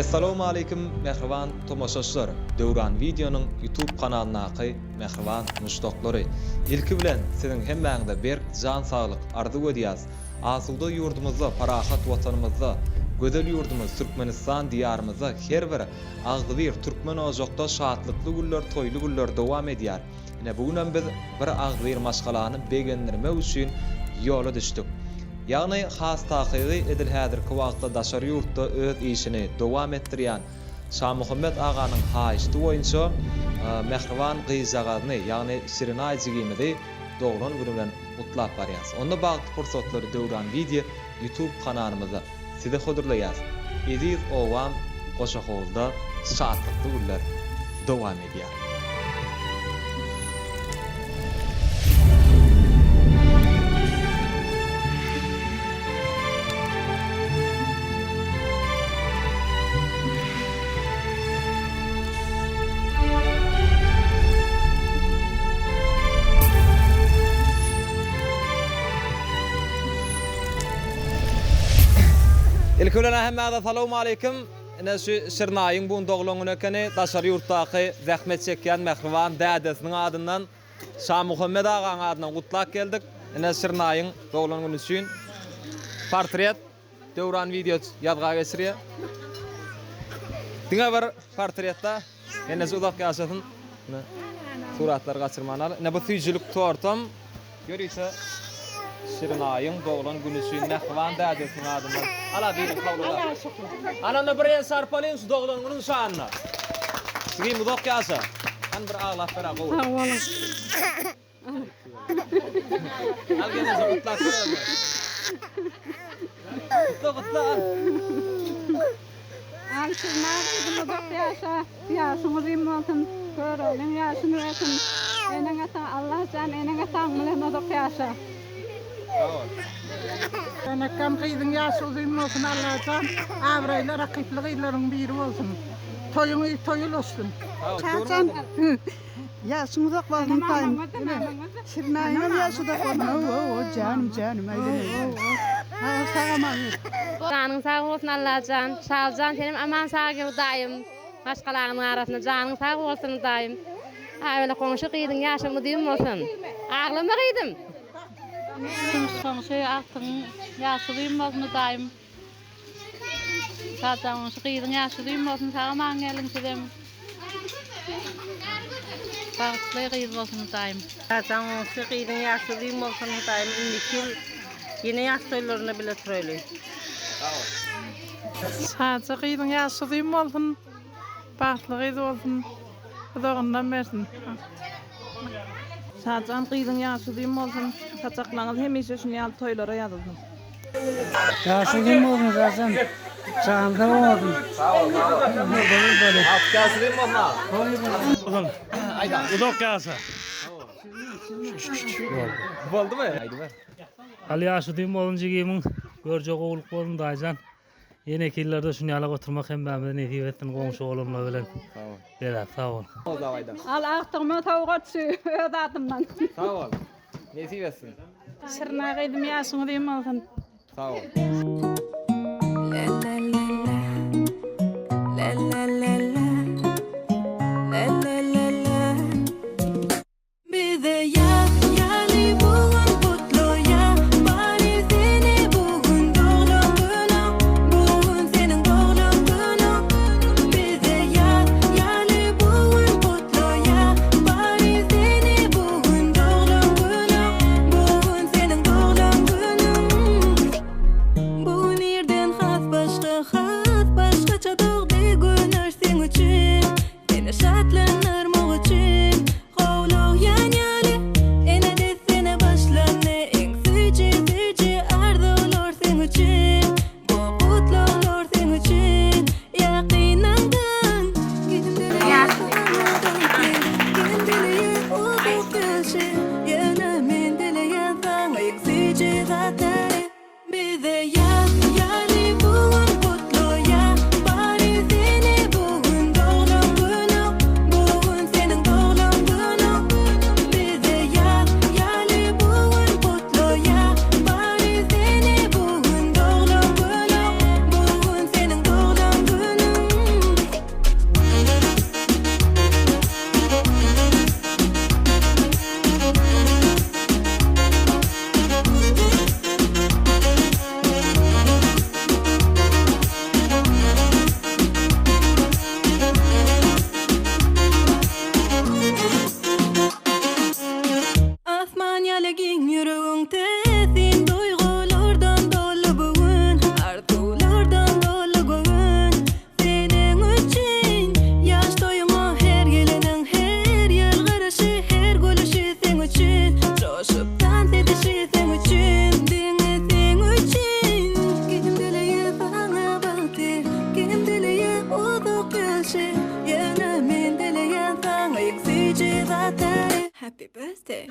Assalamu alaykum mehriban tomoşaçylar. Döwran videonun YouTube kanalynaky mehriban muşdoklary. İlki bilen sizin hemmäňizde berk jan saglyk arzu edýäs. Asuda ýurdumyzda, parahat watanymyzda, gözel ýurdumyz Türkmenistan diýarymyzda her bir agdy bir türkmen ojokda şatlykly günler, toýly günler dowam edýär. Ine bugün biz bir agdy bir maşgalany begendirmek üçin ýola düşdük. Ýagny has takygy edil häzirki wagtda daşary ýurtda öz işini dowam etdirýän Şah Muhammed aganyň haýyşdy boýunça mehriban gyzagadyny, ýagny Şirinay jigimidi doglan günü bilen mutlap barýas. Onda bagty pursatlary döwran video YouTube kanalymyzda size hodurlaýas. Ediz owam goşaholda şatlykly günler dowam edýär. Ilkülene hemmede salamu aleyküm. Şirnaýyň bu doglaňyna kene daşary ýurtdaky zähmet çekýän mehriban dädesiniň adyndan Şah Muhammed agaň adyndan gutlak geldik. Şirnaýyň doglaňyny üçin portret döwran video ýazga geçirýär. Diňe bir portretde ene uzak ýaşasyn suratlar gaçyrmanaly. Bu süýjülük tortam görýse Şirnaýyň doglan günü üçin mehriban dädesiniň adyndan ala bir kawlula. Ananda bir sarpalyn şu doglangynyň şanyna. Sigim uzak ýaşa. Han bir aglap bera gowy. Algene zutlar berme. Gutla. Şirnaýyň uzak ýaşa. Ýaşyňyz immatyn görelin ýaşyny ösün. Eneňe ta Allah jan eneňe taňlyň uzak ýaşa. Ana kam kıydın yaşı uzun olsun Allah'tan, avrayla rakipli ýyllaryň biri olsun. Toyul olsun. Çağcan. Yaşın uzak bolsun taýym. Şirnaýyň ýaşy da bolsun. O canım aýdyň. Canın sağ olsun Allah'can. Şalcan senim aman sağ gel daýym. Başgalaryň arasynda janyň sağ bolsun daýym. Öyle konuşy kıydın ýaşyňy diýim bolsun. Aglama kıydım. Son şey aktın yaşlıyım olsun daim. Zaten şıkıydın yaşlıyım olsun sağaman gelin sizem. Farklı kıyız olsun daim. Zaten şıkıydın yaşlıyım olsun daim. İndikil yine yaşlılarına bile söylüyor. Zaten kıydın yaşlıyım olsun. Farklı kıyız olsun. Doğundan versin. Zaten kıydın yaşlıyım olsun. Saçaklarınız hemişe şunu yal toylara yazılsın. Yaşlıyım olsun zaten. Sağımda olsun. Sağ ol. Yaşlıyım olsun. Ayda. Uzak yasa. Boldu mu? Haydi ver. Ali yaşlıyım olunca giyimin görcek oğuluk olun daycan. Yine killerde şunu yala oturmak hem ben de nesip ettin komşu oğlumla bilen. Sağ ol. Bela sağ ol. Al aktırma tavuğa düşüyor adamdan. Sağ ol. Nesip etsin. Sırna kıydım yaşını diyeyim olsun. Sağ ol. Başka doğdu güneş Yüreğin yüreğin tezin duygulardan dolu bugün arzulardan dolu bugün senin için yaş doyuma her gelenin her yıl karışı her gülüşü sen için coşup dans edişi sen için beni sen için kim dileye bana baktı kim dileye uzak gelşi yana men dileye sana eksici zaten Happy birthday.